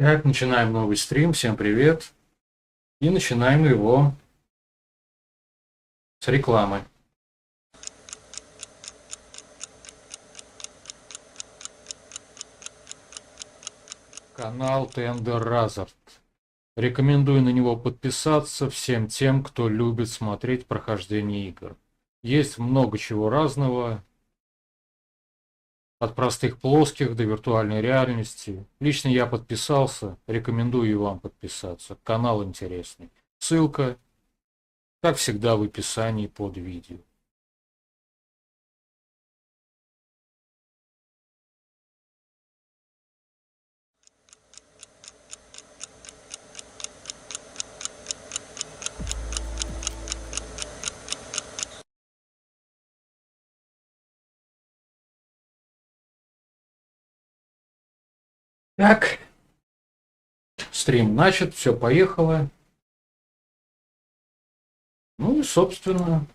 Так, начинаем новый стрим. Всем привет. И начинаем его с рекламы. Канал Tender Razard. Рекомендую на него подписаться всем тем, кто любит смотреть прохождение игр. Есть много чего разного. От простых плоских до виртуальной реальности. Лично я подписался, рекомендую и вам подписаться. Канал интересный. Ссылка, как всегда, в описании под видео. Так, стрим начат, все поехало. Ну и, собственно,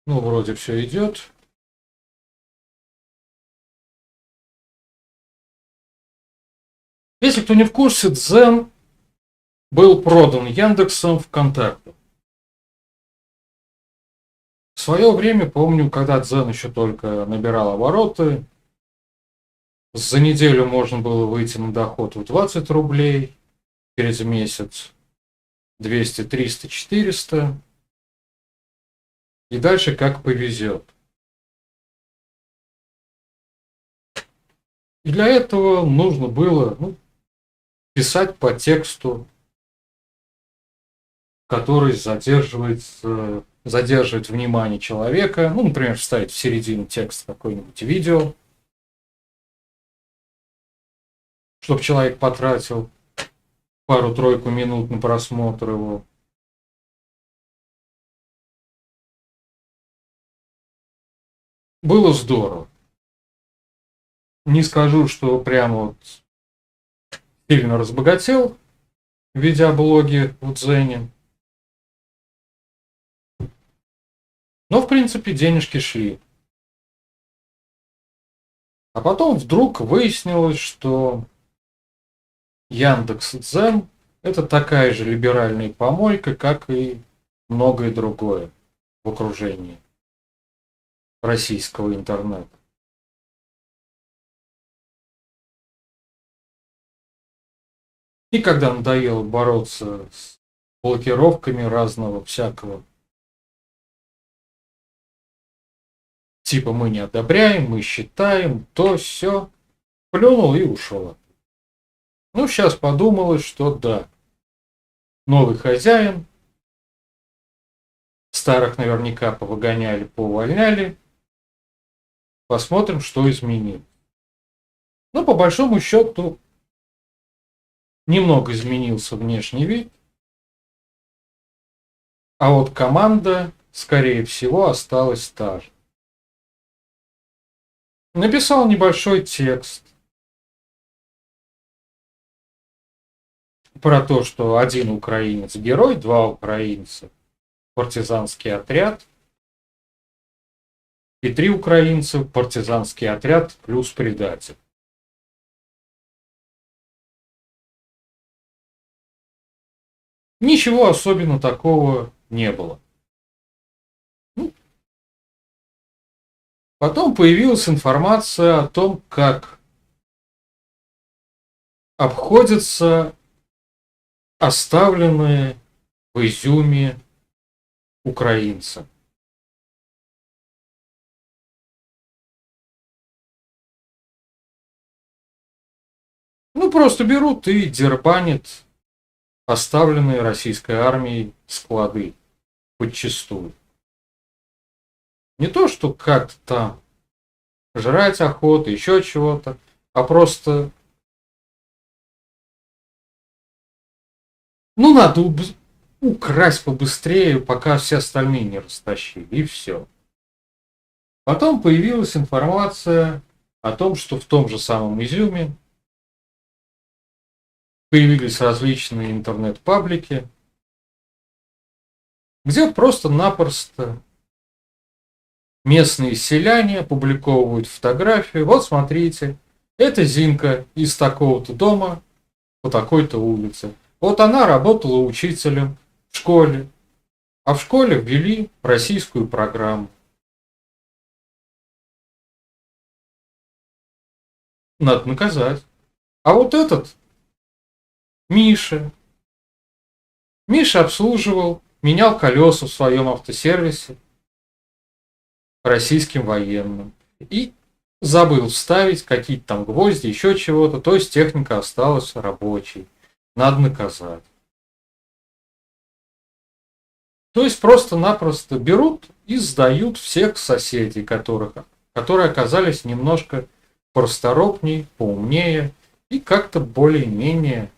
ну, вроде все идет. Если кто не в курсе, Дзен был продан Яндексом ВКонтакте. свое время, помню, когда Дзен еще только набирал обороты, за неделю можно было выйти на доход в 20 рублей, через месяц 200, 300, 400, и дальше как повезет. И для этого нужно было писать по тексту, который задерживает внимание человека. Ну, например, вставить в середину текста какое-нибудь видео, чтобы человек потратил пару-тройку минут на просмотр его. Было здорово. Не скажу, что прямо вот сильно разбогател, ведя блоги в Дзене. Но, в принципе, денежки шли. А потом вдруг выяснилось, что Яндекс.Дзен – это такая же либеральная помойка, как и многое другое в окружении российского интернета. И когда надоело бороться с блокировками разного всякого, типа мы не одобряем, мы считаем, то все, плюнул и ушел. Ну, сейчас подумалось, что да, новый хозяин, старых наверняка повыгоняли, поувольняли, посмотрим, что изменил. Но по большому счету немного изменился внешний вид, а вот команда, скорее всего, осталась та же. Написал небольшой текст про то, что один украинец герой, два украинца партизанский отряд, и три украинца партизанский отряд плюс предатель. Ничего особенно такого не было. Потом появилась информация о том, как обходятся оставленные в Изюме украинцы. Ну, просто берут и дербанят оставленные российской армией склады подчистую. Не то, что как-то там жрать охота, еще чего-то, а просто надо украсть побыстрее, пока все остальные не растащили, и все. Потом появилась информация о том, что в том же самом Изюме появились различные интернет-паблики, где просто-напросто местные селяне опубликовывают фотографию. Вот смотрите, это Зинка из такого-то дома по такой-то улице. Вот она работала учителем в школе, а в школе ввели российскую программу. Надо наказать. А вот этот Миша обслуживал, менял колеса в своем автосервисе российским военным. И забыл вставить какие-то там гвозди, еще чего-то. То есть техника осталась рабочей. Надо наказать. То есть просто-напросто берут и сдают всех соседей, которые оказались немножко порасторопней, поумнее и как-то более-менее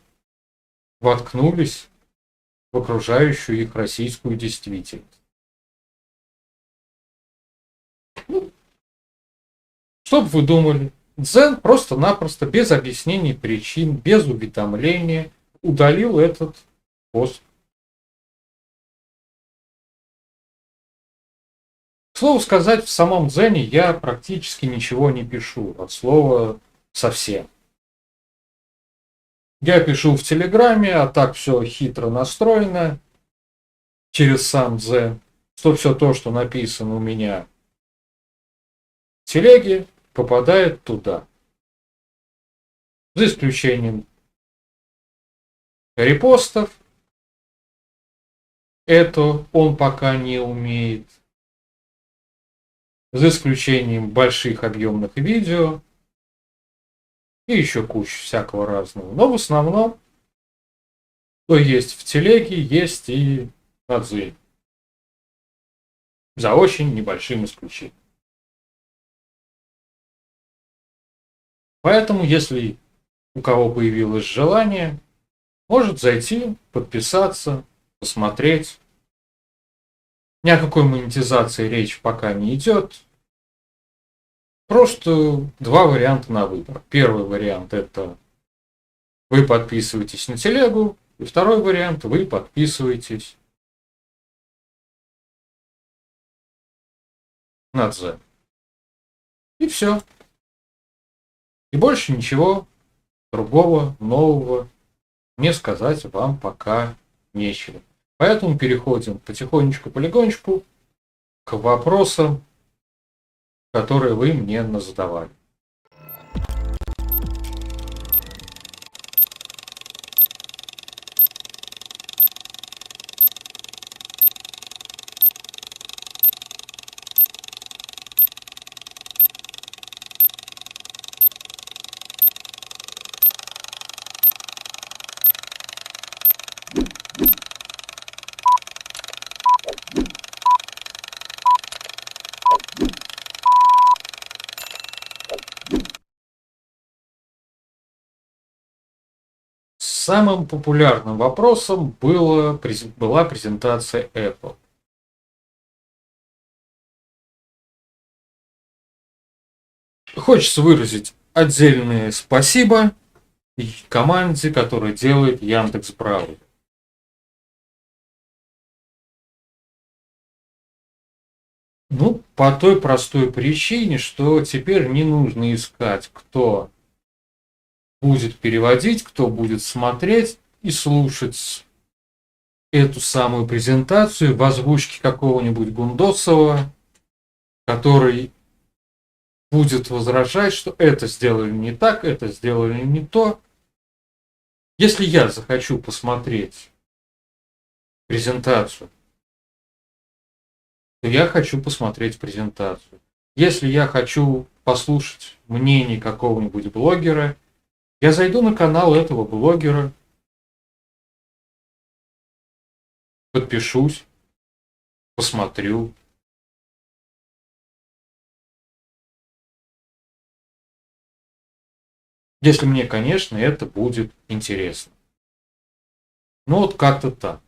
воткнулись в окружающую их российскую действительность. Что бы вы думали? Дзен просто-напросто без объяснений причин, без уведомления удалил этот пост. К слову сказать, в самом Дзене я практически ничего не пишу, от слова совсем. Я пишу в Телеграме, а так все хитро настроено через сам Дзен. что все то, что написано у меня в телеге, попадает туда. За исключением репостов. Это он пока не умеет. За исключением больших объемных видео. И еще куча всякого разного. Но в основном, что есть в телеге, есть и на Дзене. За очень небольшим исключением. Поэтому, если у кого появилось желание, может зайти, подписаться, посмотреть. Ни о какой монетизации речь пока не идет. Просто два варианта на выбор. Первый вариант — это вы подписываетесь на телегу, и второй вариант — вы подписываетесь на Дзен. И все. И больше ничего другого, нового мне сказать вам пока нечего. Поэтому переходим потихонечку-полегонечку к вопросам, которые вы мне задавали. Самым популярным вопросом была презентация Apple. Хочется выразить отдельное спасибо команде, которая делает Яндекс.Браузер. Ну, по той простой причине, что теперь не нужно искать, кто будет переводить, кто будет смотреть и слушать эту самую презентацию в озвучке какого-нибудь Гундосова, который будет возражать, что это сделали не так, это сделали не то. Если я захочу посмотреть презентацию, то я хочу посмотреть презентацию. Если я хочу послушать мнение какого-нибудь блогера, я зайду на канал этого блогера, подпишусь, посмотрю. Если мне, конечно, это будет интересно. Ну вот как-то так.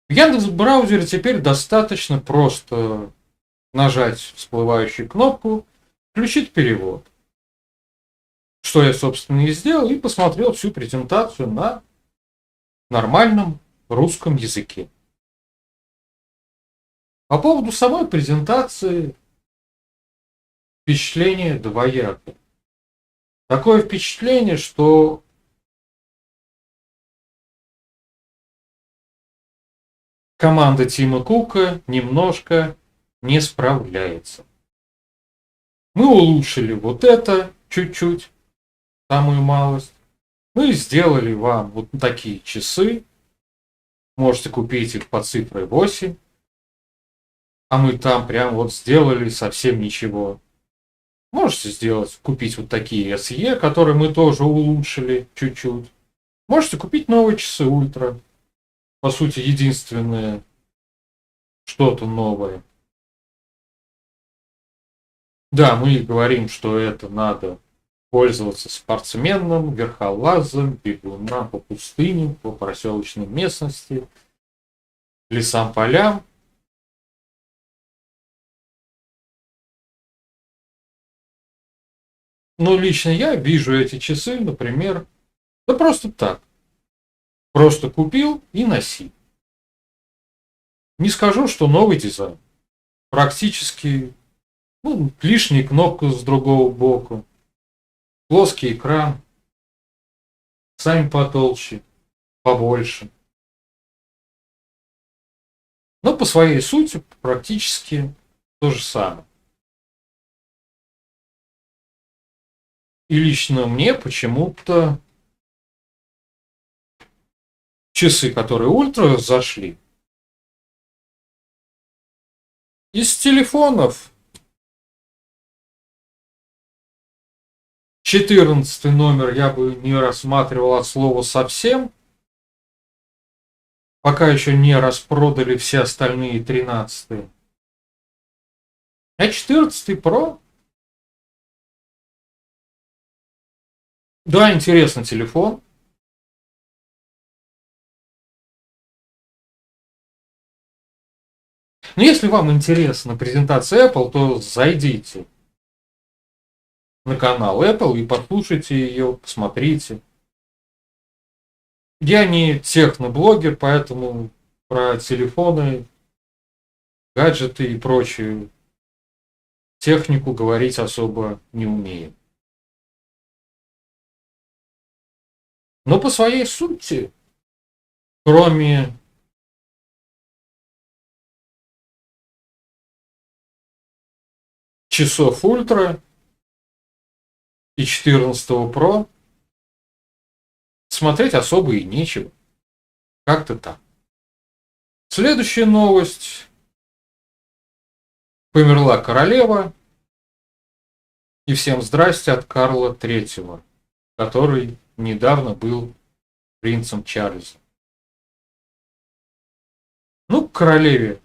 В Яндекс.Браузере теперь достаточно просто нажать всплывающую кнопку, включить перевод. Что я, собственно, и сделал, и посмотрел всю презентацию на нормальном русском языке. По поводу самой презентации впечатление двоякое. Такое впечатление, что команда Тима Кука немножко не справляется. Мы улучшили вот это чуть-чуть, самую малость. Мы сделали вам вот такие часы. Можете купить их по цифре 8. А мы там прям вот сделали совсем ничего. Можете купить вот такие SE, которые мы тоже улучшили чуть-чуть. Можете купить новые часы Ультра. По сути, единственное что-то новое. Да, мы говорим, что это надо пользоваться спортсменом, верхолазом, бегунам по пустыням, по проселочной местности, лесам, полям. Но лично я вижу эти часы, например, да просто так. Просто купил и носи. Не скажу, что новый дизайн. Практически лишняя кнопка с другого боку. Плоский экран. Сами потолще, побольше. Но по своей сути практически то же самое. И лично мне почему-то часы, которые ультра зашли, из телефонов 14 номер я бы не рассматривал от слова совсем, пока еще не распродали все остальные 13. А 14 Pro? Да, интересный телефон. Но если вам интересна презентация Apple, то зайдите на канал Apple и послушайте ее, посмотрите. Я не техноблогер, поэтому про телефоны, гаджеты и прочую технику говорить особо не умею. Но по своей сути, кроме часов ультра и 14 Pro, смотреть особо и нечего. Как-то так. Следующая новость. Померла королева. И всем здрасте от Карла III, который недавно был принцем Чарльзом. Ну, королеве.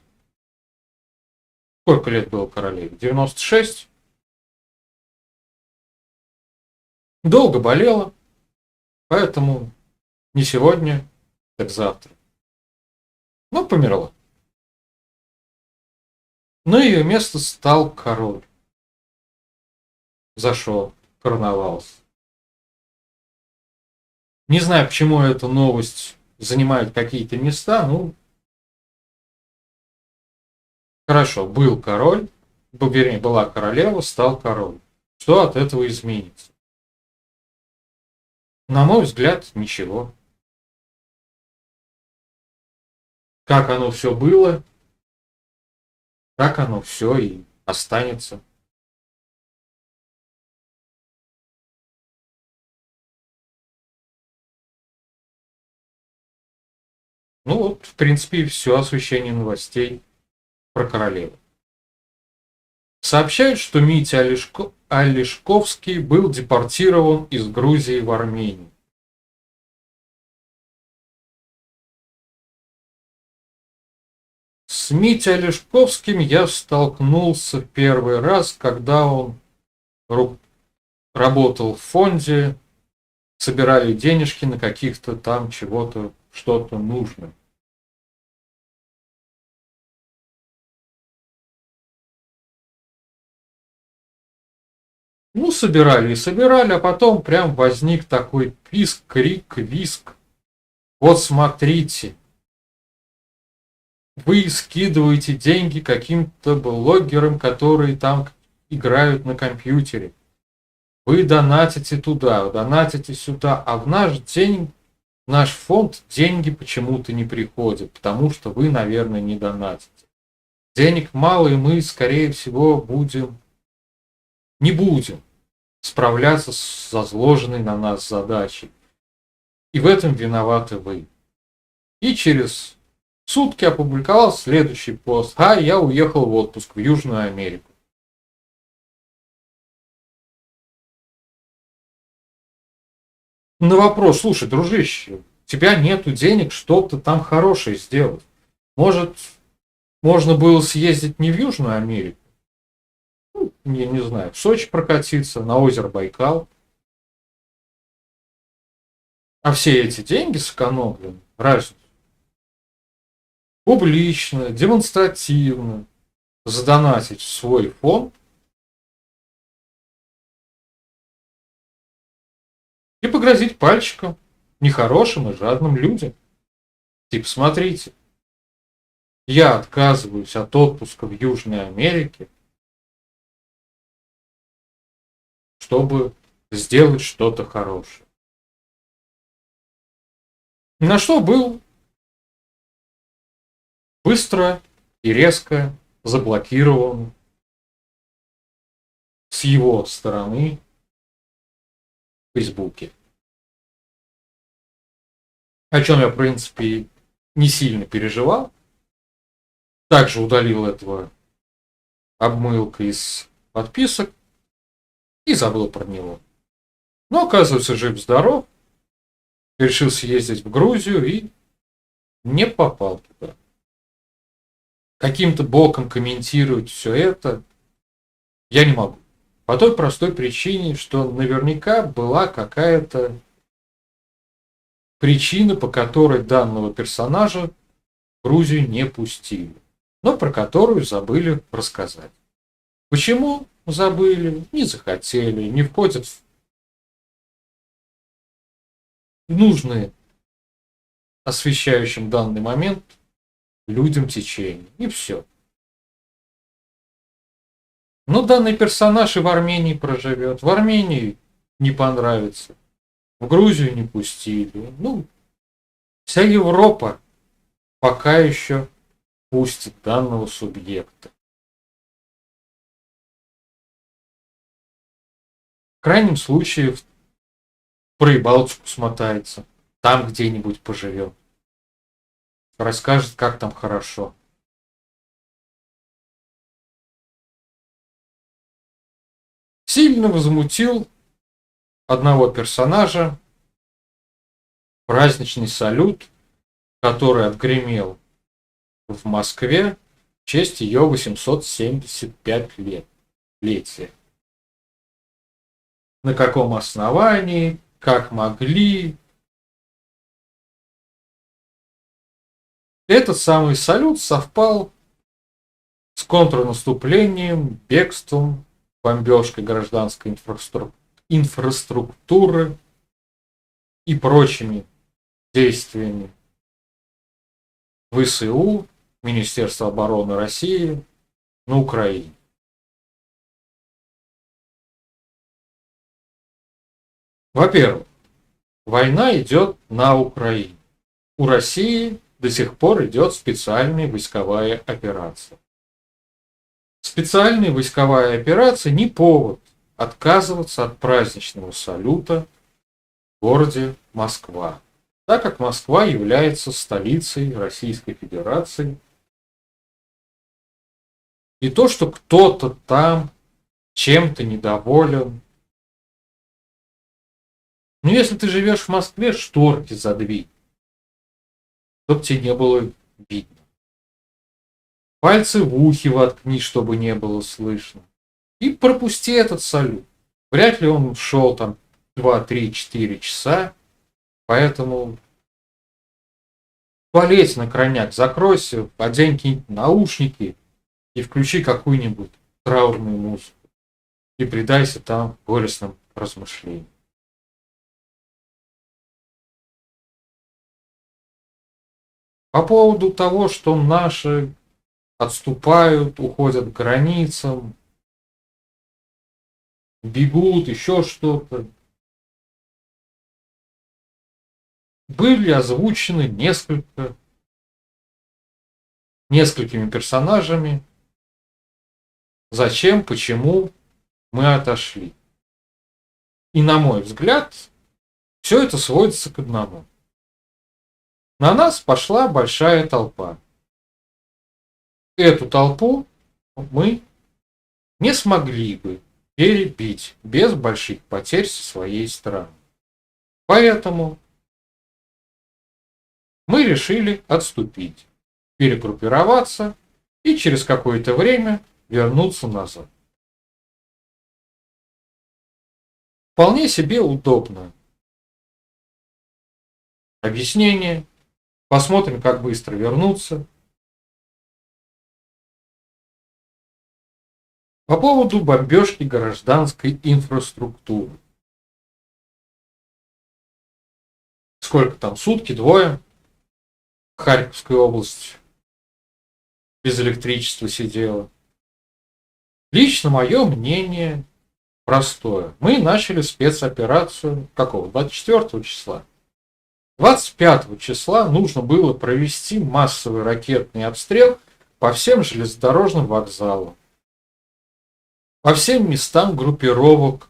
Сколько лет было королеве? 96. Долго болела. Поэтому не сегодня, так завтра. Но померла. На ее место стал король. Зашел, короновался. Не знаю, почему эта новость занимает какие-то места. Ну, хорошо, был король, вернее, была королева, стал король. Что от этого изменится? На мой взгляд, ничего. Как оно все было, так оно все и останется. Ну вот, в принципе, и все освещение новостей про королеву. Сообщают, что Митя Олешковский был депортирован из Грузии в Армению. С Митей Олешковским я столкнулся первый раз, когда он работал в фонде, собирали денежки на каких-то там чего-то, что-то нужно. Ну, собирали и собирали, а потом прям возник такой писк, крик, виск. Вот смотрите, вы скидываете деньги каким-то блогерам, которые там играют на компьютере. Вы донатите туда, донатите сюда, а в наш фонд деньги почему-то не приходят, потому что вы, наверное, не донатите. Денег мало, и мы, скорее всего, не будем справляться с возложенной на нас задачей. И в этом виноваты вы. И через сутки опубликовал следующий пост. Я уехал в отпуск в Южную Америку. На вопрос: слушай, дружище, у тебя нету денег что-то там хорошее сделать. Может, можно было съездить не в Южную Америку, не знаю, в Сочи прокатиться, на озеро Байкал. А все эти деньги сэкономлены, разницу публично, демонстративно задонатить в свой фонд и погрозить пальчиком нехорошим и жадным людям. Типа, смотрите, я отказываюсь от отпуска в Южной Америке, чтобы сделать что-то хорошее. На что был быстро и резко заблокирован с его стороны в Фейсбуке. О чем я, в принципе, не сильно переживал. Также удалил этого обмылка из подписок и забыл про него. Но, оказывается, жив-здоров. Решил съездить в Грузию и не попал туда. Каким-то боком комментировать все это я не могу. По той простой причине, что наверняка была какая-то причина, по которой данного персонажа в Грузию не пустили, но про которую забыли рассказать. Почему забыли, не захотели, не входят в нужные освещающим данный момент людям течения. И все. Но данный персонаж и в Армении проживет. В Армении не понравится. В Грузию не пустили. Вся Европа пока еще пустит данного субъекта. В крайнем случае в Прибалтику смотается. Там где-нибудь поживет. Расскажет, как там хорошо. Сильно возмутил одного персонажа праздничный салют, который отгремел в Москве в честь ее 875 летия. На каком основании, как могли. Этот самый салют совпал с контрнаступлением, бегством, бомбежкой гражданской инфраструктуры и прочими действиями ВСУ, Министерства обороны России на Украине. Во-первых, война идет на Украине. У России до сих пор идет специальная войсковая операция. Специальная войсковая операция не повод отказываться от праздничного салюта в городе Москва, так как Москва является столицей Российской Федерации. И то, что кто-то там чем-то недоволен. Но если ты живешь в Москве, шторки задвинь, чтобы тебе не было видно. Пальцы в ухе воткни, чтобы не было слышно. И пропусти этот салют. Вряд ли он шел там 2, 3, 4 часа. Поэтому полезь на крайняк, закройся, одень какие-нибудь наушники и включи какую-нибудь траурную музыку. И предайся там горестным размышлениям. По поводу того, что наши отступают, уходят к границам, бегут, еще что-то. Были озвучены несколькими персонажами, зачем, почему мы отошли. И на мой взгляд, все это сводится к одному. На нас пошла большая толпа. Эту толпу мы не смогли бы перебить без больших потерь со своей стороны. Поэтому мы решили отступить, перегруппироваться и через какое-то время вернуться назад. Вполне себе удобно. Объяснение. Посмотрим, как быстро вернуться. По поводу бомбежки гражданской инфраструктуры. Сколько там, сутки, двое? Харьковская область без электричества сидела. Лично мое мнение простое. Мы начали спецоперацию какого? 24 числа. 25 числа нужно было провести массовый ракетный обстрел по всем железнодорожным вокзалам, по всем местам группировок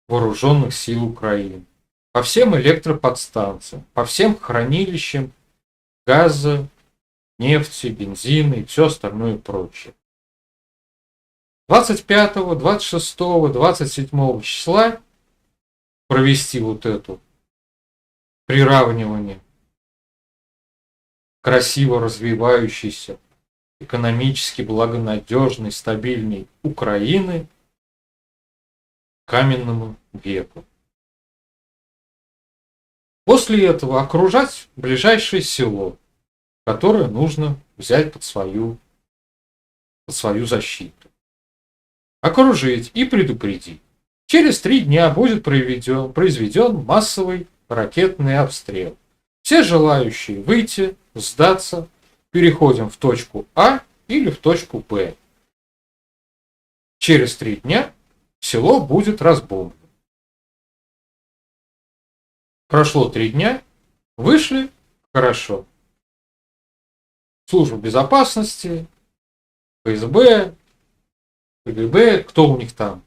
вооруженных сил Украины, по всем электроподстанциям, по всем хранилищам газа, нефти, бензина и все остальное прочее. 25, 26, 27 числа провести вот это приравнивание красиво развивающейся, экономически благонадежной, стабильной Украины к каменному веку. После этого окружать ближайшее село, которое нужно взять под свою защиту. Окружить и предупредить. Через 3 дня будет произведен массовый ракетный обстрел. Все желающие выйти, сдаться, переходим в точку А или в точку Б. Через 3 дня село будет разбомблено. Прошло 3 дня, вышли, хорошо. Служба безопасности, ФСБ, КГБ, кто у них там.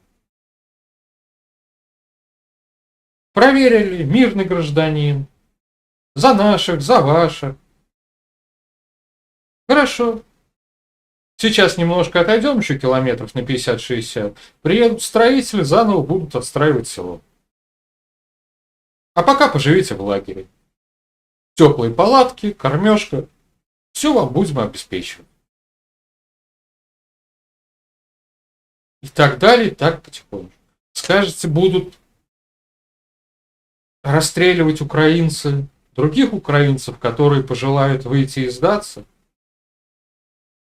Проверили, мирный гражданин, за наших, за ваших. Хорошо. Сейчас немножко отойдем, еще километров на 50-60. Приедут строители, заново будут отстраивать село. А пока поживите в лагере. Теплые палатки, кормежка. Все вам будем обеспечивать. И так далее, и так потихоньку. Скажете, будут расстреливать украинцы, других украинцев, которые пожелают выйти и сдаться?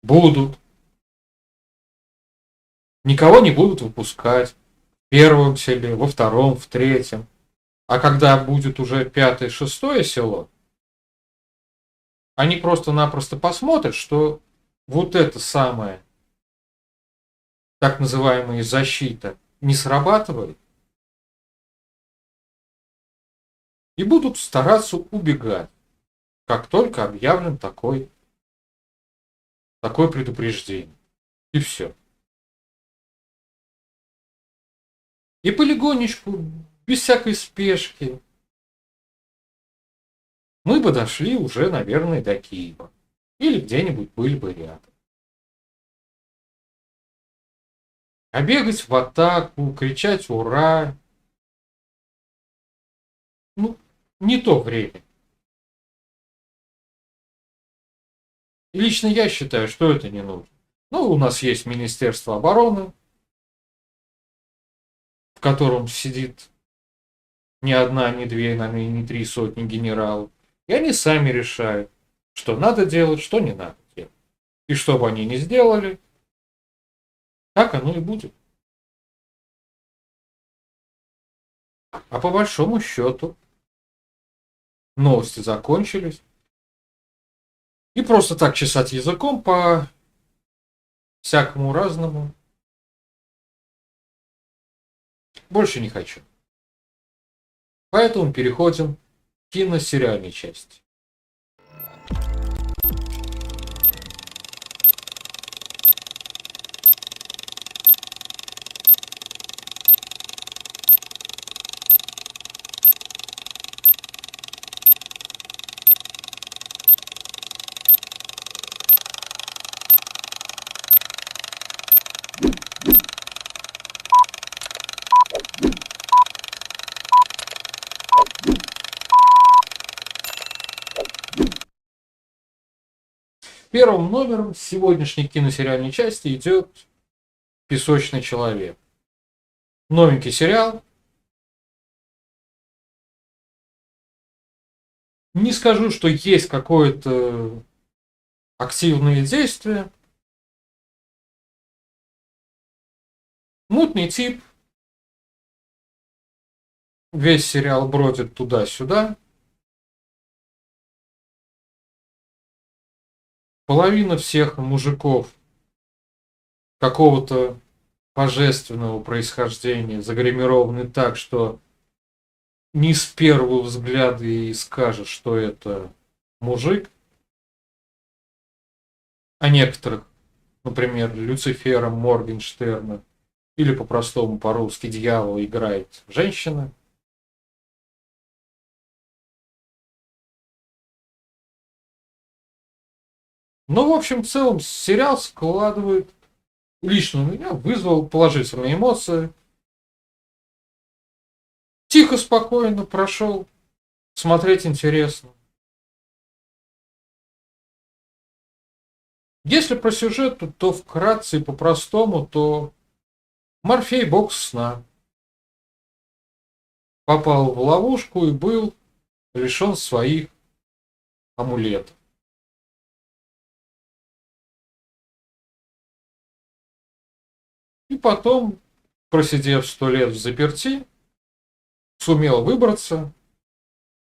Будут. Никого не будут выпускать. В первом селе, во втором, в третьем. А когда будет уже 5-е, 6-е село, они просто-напросто посмотрят, что вот это самое, так называемая защита, не срабатывает, и будут стараться убегать, как только объявлен такое предупреждение. И все. И полигонечку, без всякой спешки, мы бы дошли уже, наверное, до Киева. Или где-нибудь были бы рядом. А бегать в атаку, кричать «Ура!» Ну, не то время. И лично я считаю, что это не нужно. Ну, у нас есть Министерство обороны, в котором сидит не одна, не две, наверное, не 3 сотни генералов. И они сами решают, что надо делать, что не надо делать. И что бы они ни сделали, так оно и будет. А по большому счету, новости закончились. И просто так чесать языком по всякому разному больше не хочу. Поэтому переходим к киносериальной части. Первым номером сегодняшней киносериальной части идет «Песочный человек». Новенький сериал. Не скажу, что есть какое-то активное действие. Мутный тип. Весь сериал бродит туда-сюда. Половина всех мужиков какого-то божественного происхождения загримированы так, что не с первого взгляда и скажешь, что это мужик. А некоторых, например, Люцифера Моргенштерна, или по-простому по-русски дьявол играет женщина. Ну, в общем, в целом, сериал складывает, лично у меня вызвал положительные эмоции. Тихо, спокойно прошел, смотреть интересно. Если про сюжет, то вкратце и по-простому, то Морфей бог сна. Попал в ловушку и был лишен своих амулетов. И потом, просидев 100 лет в заперти, сумел выбраться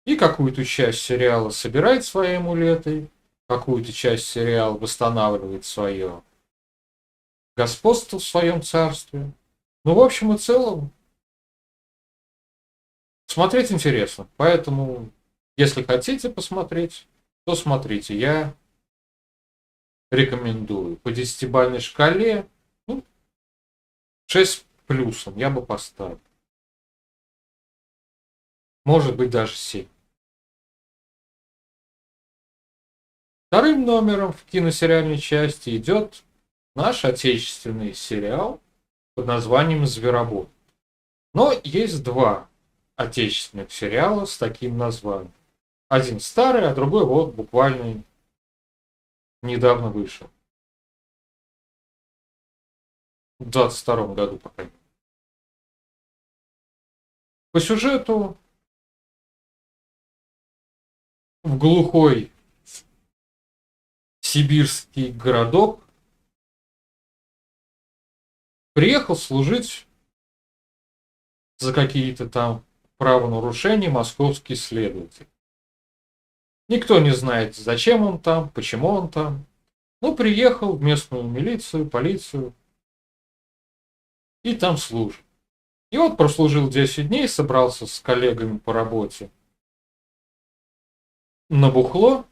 и какую-то часть сериала собирает свои амулеты, какую-то часть сериала восстанавливает свое господство в своем царстве. Ну, в общем и целом, смотреть интересно. Поэтому, если хотите посмотреть, то смотрите. Я рекомендую. По 10-бальной шкале, ну, 6 плюсом я бы поставил. Может быть, даже 7. Вторым номером в киносериальной части идет наш отечественный сериал под названием «Зверобой». Но есть два отечественных сериала с таким названием. Один старый, а другой вот буквально недавно вышел. В 22 году, по крайней мере. По сюжету в глухой сибирский городок приехал служить за какие-то там правонарушения московский следователь. Никто не знает, зачем он там, почему он там. Ну, приехал в местную милицию, полицию и там служит. И вот прослужил 10 дней, собрался с коллегами по работе на бухло,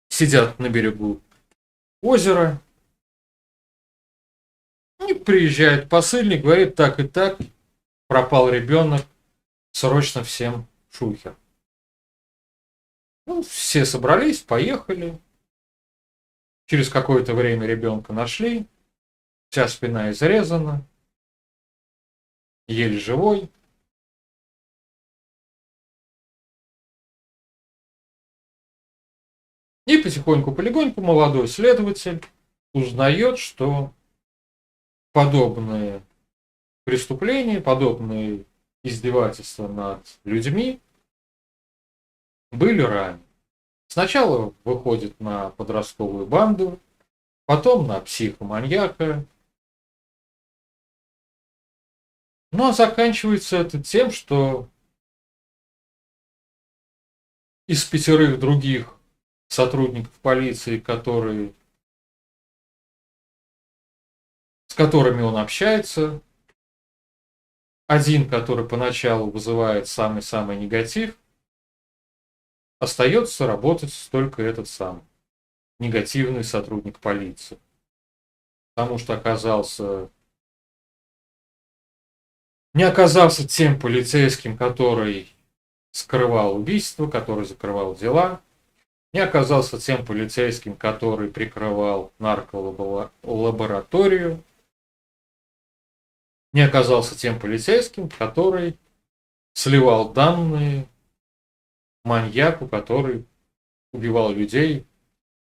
сидят на берегу озера, и приезжает посыльник, говорит, так и так, пропал ребенок, срочно всем шухер. Ну, все собрались, поехали. Через какое-то время ребенка нашли, вся спина изрезана, еле живой. И потихоньку-полегоньку молодой следователь узнает, что подобные преступления, подобные издевательства над людьми были ранее. Сначала выходит на подростковую банду, потом на психоманьяка. Ну а заканчивается это тем, что из 5 других сотрудников полиции, с которыми он общается, один, который поначалу вызывает самый-самый негатив, остается работать только этот самый негативный сотрудник полиции. Потому что не оказался тем полицейским, который скрывал убийство, который закрывал дела, не оказался тем полицейским, который прикрывал нарколабораторию, не оказался тем полицейским, который сливал данные маньяку, который убивал людей,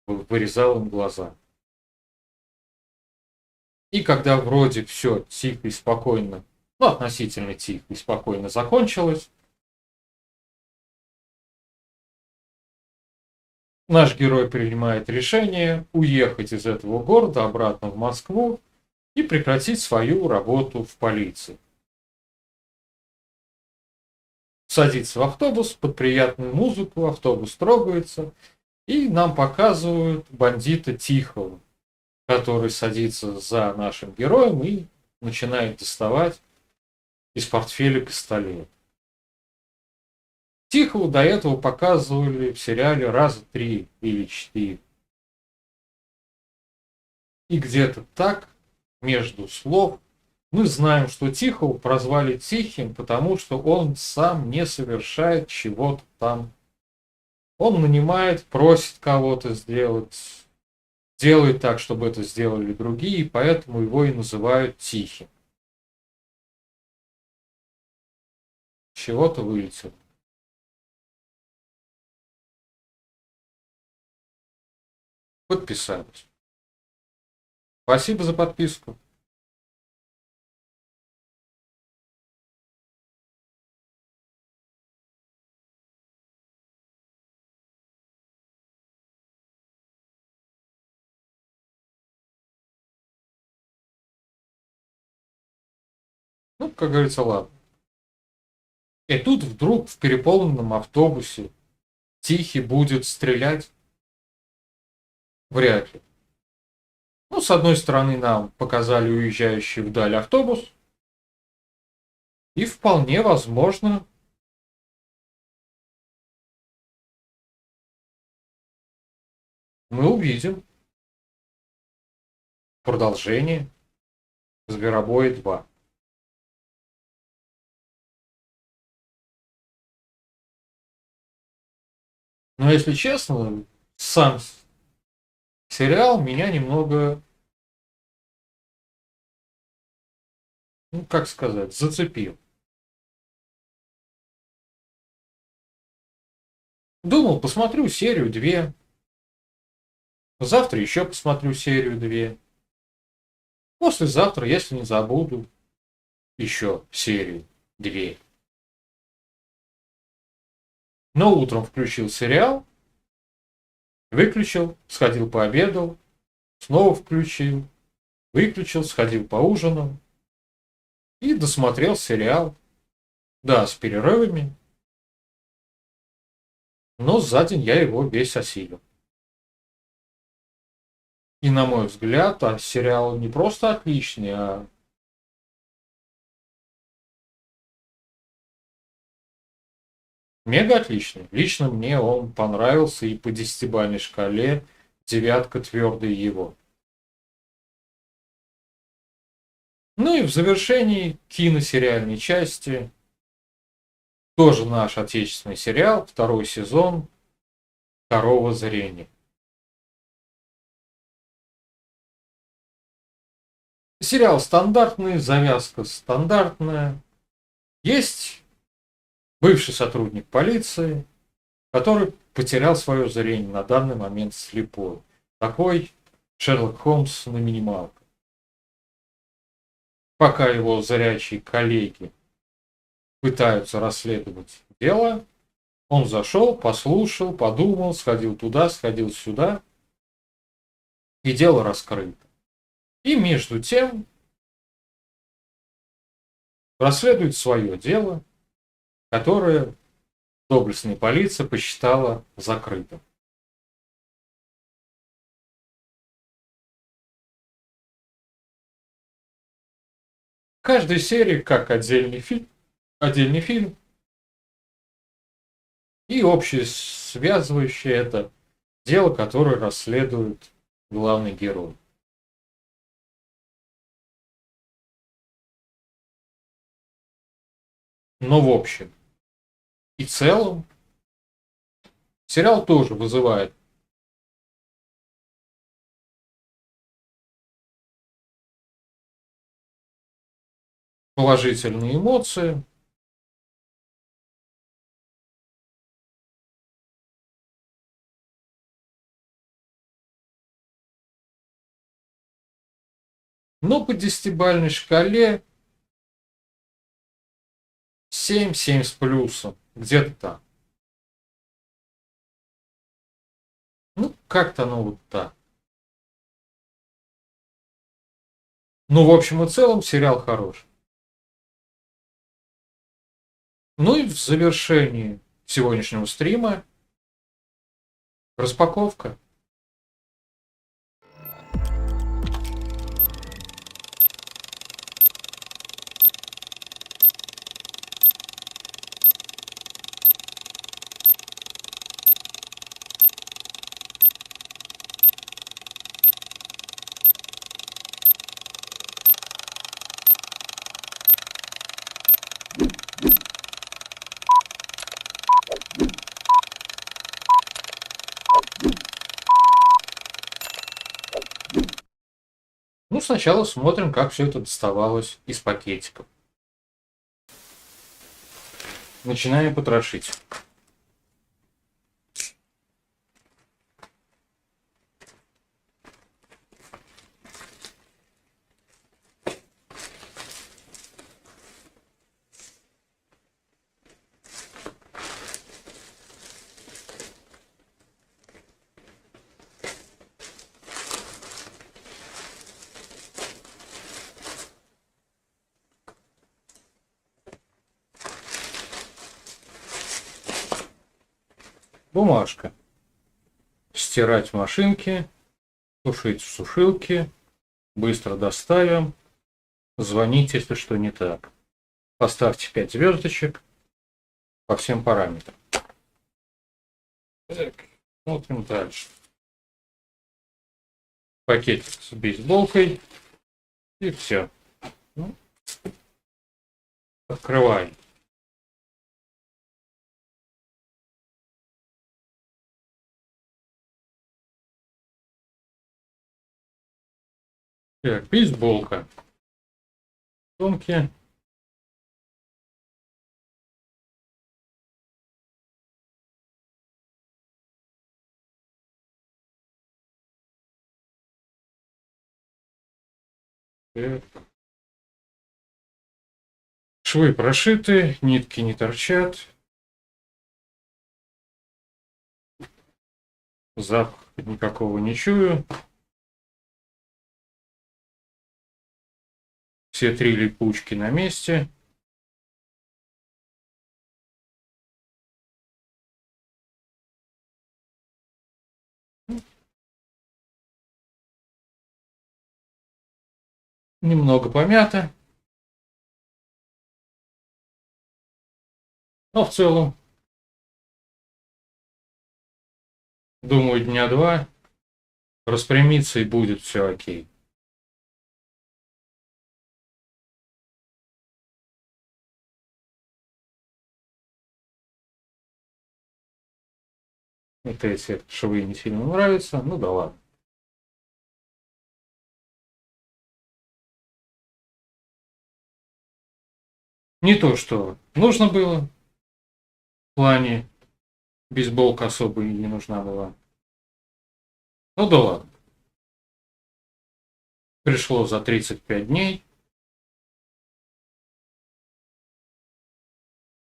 вырезал им глаза. И когда вроде все тихо и спокойно, ну относительно тихо и спокойно закончилось, наш герой принимает решение уехать из этого города обратно в Москву и прекратить свою работу в полиции. Садится в автобус под приятную музыку, автобус трогается, и нам показывают бандита Тихого, который садится за нашим героем и начинает доставать из портфеля пистолет. Тихого до этого показывали в сериале раза 3 или 4. И где-то так, между слов, мы знаем, что Тихого прозвали Тихим, потому что он сам не совершает чего-то там. Он нанимает, просит кого-то сделать, делает так, чтобы это сделали другие, и поэтому его и называют Тихим. Чего-то вылетел. Подписались. Спасибо за подписку. Ну, как говорится, ладно. И тут вдруг в переполненном автобусе Тихий будет стрелять? Вряд ли. Ну, с одной стороны, нам показали уезжающий вдаль автобус, и вполне возможно, мы увидим продолжение Зверобоя 2. Но если честно, сам сериал меня немного, ну как сказать, зацепил. Думал, посмотрю серию 2. Завтра еще посмотрю серию 2. Послезавтра, если не забуду, еще серию 2. Но утром включил сериал, выключил, сходил пообедал, снова включил, выключил, сходил поужинал и досмотрел сериал. Да, с перерывами, но за день я его весь осилил. И на мой взгляд, сериал не просто отличный, а мега отличный. Лично мне он понравился, и по десятибалльной шкале девятка твердая его. Ну и в завершении киносериальной части тоже наш отечественный сериал, второй сезон «Корова зрения». Сериал стандартный, завязка стандартная. Есть бывший сотрудник полиции, который потерял свое зрение, на данный момент слепой. Такой Шерлок Холмс на минималках. Пока его зрячие коллеги пытаются расследовать дело, он зашел, послушал, подумал, сходил туда, сходил сюда, и дело раскрыто. И между тем расследует свое дело, которое доблестная полиция посчитала закрытым. Каждая серия как отдельный фильм и общее связывающее это дело, которое расследует главный герой. Но в общем и целом сериал тоже вызывает положительные эмоции. Но по десятибалльной шкале 7 с плюсом, где-то там. Ну, как-то оно вот так. Ну, в общем и целом, сериал хорош. Ну и в завершении сегодняшнего стрима распаковка. сначала смотрим, как все это доставалось из пакетиков. Начинаем потрошить. Бумажка. Стирать в машинке, сушить в сушилке. Быстро доставим. Звоните, если что не так. Поставьте 5 звездочек по всем параметрам. Так, смотрим дальше. Пакетик с бейсболкой. И все. Ну, открываем. Так, бейсболка. Тонкие. Так. Швы прошиты, нитки не торчат. Запаха никакого не чую. Все 3 липучки на месте. Немного помято. Но в целом, думаю, дня 2 распрямится и будет все окей. Вот эти швы не сильно нравятся. Ну да ладно. Не то, что нужно было. В плане бейсболка особо и не нужна была. Ну да ладно. Пришло за 35 дней.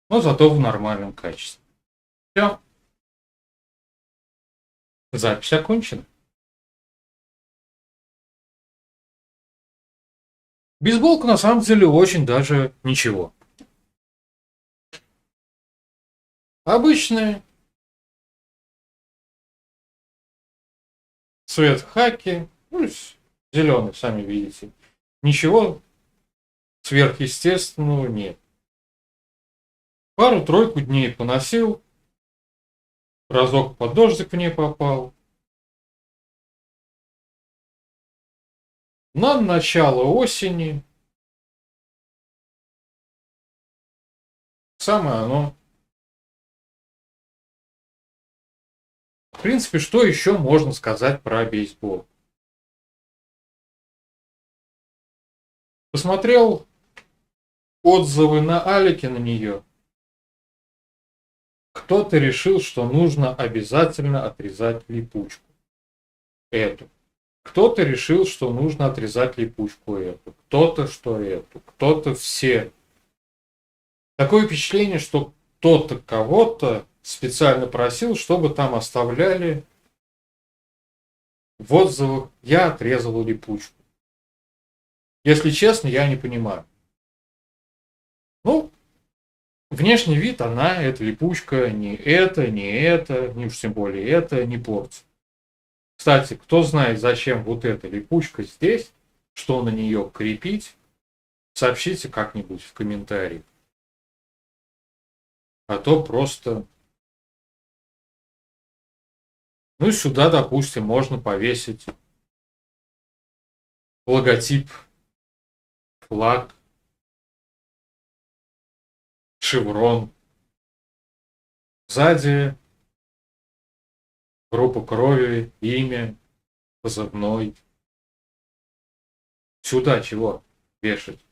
Но зато в нормальном качестве. Все. Запись окончена. Бейсболка на самом деле очень даже ничего. Обычный цвет хаки, ну, зеленый, сами видите. Ничего сверхъестественного нет. Пару-тройку дней поносил, разок под дождик в ней попал. На начало осени самое оно. В принципе, что еще можно сказать про бейсбол? Посмотрел отзывы на Алике на нее. Кто-то решил, что нужно обязательно отрезать липучку. Эту. Кто-то решил, что нужно отрезать липучку эту. Кто-то, что эту. Кто-то все. Такое впечатление, что кто-то кого-то специально просил, чтобы там оставляли в отзывах «я отрезал липучку». Если честно, я не понимаю. Ну, внешний вид она, эта липучка, ни это, ни уж тем более это, не портит. Кстати, кто знает, зачем вот эта липучка здесь, что на нее крепить, сообщите как-нибудь в комментарии. А то просто... Ну и сюда, допустим, можно повесить логотип, флаг, шеврон. Сзади группа крови, имя, позывной. Сюда чего вешать?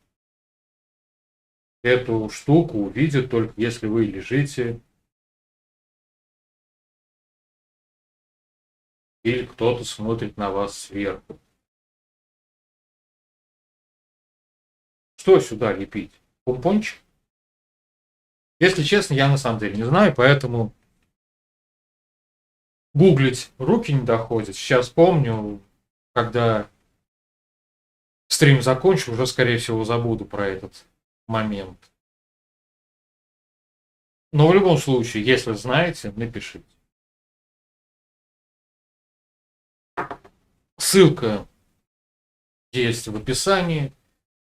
Эту штуку увидят только если вы лежите или кто-то смотрит на вас сверху. Что сюда лепить? Помпончик? Если честно, я на самом деле не знаю, поэтому гуглить руки не доходят. Сейчас помню, когда стрим закончу, уже, скорее всего, забуду про этот момент. Но в любом случае, если знаете, напишите. Ссылка есть в описании.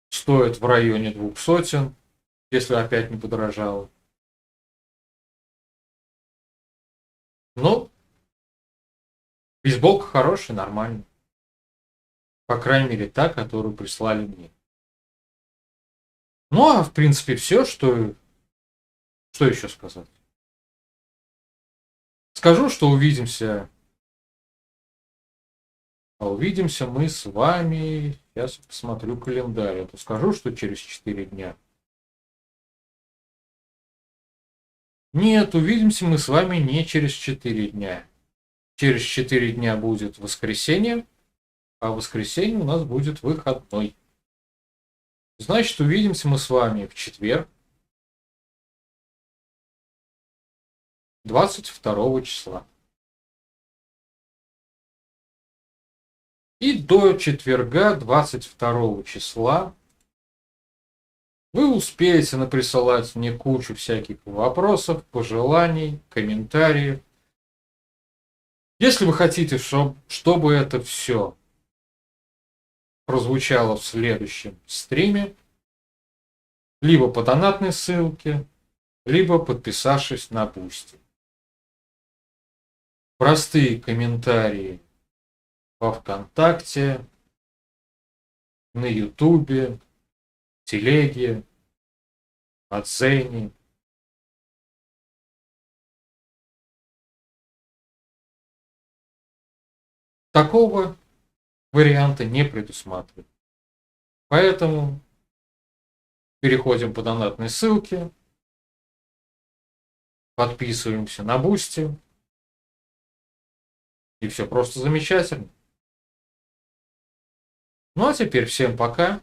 Стоит в районе 200, если опять не подорожало. Но бейсболка хорошая, нормальная. По крайней мере, та, которую прислали мне. Ну, а в принципе все, что еще сказать. Скажу, что увидимся. А увидимся мы с вами. Сейчас посмотрю календарь. А то скажу, что через 4 дня. Нет, увидимся мы с вами не через 4 дня. Через 4 дня будет воскресенье, а в воскресенье у нас будет выходной. Значит, увидимся мы с вами в четверг, 22 числа. И до четверга, 22 числа, вы успеете наприсылать мне кучу всяких вопросов, пожеланий, комментариев. Если вы хотите, чтобы это все прозвучало в следующем стриме, либо по донатной ссылке, либо подписавшись на Boosty. Простые комментарии во ВКонтакте, на Ютубе, Телеге, на Дзене. Такого варианта не предусматривает. Поэтому переходим по донатной ссылке, подписываемся на Boosty, и все просто замечательно. Ну а теперь всем пока.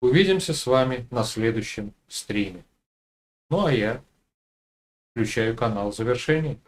Увидимся с вами на следующем стриме. Ну а я включаю канал завершения.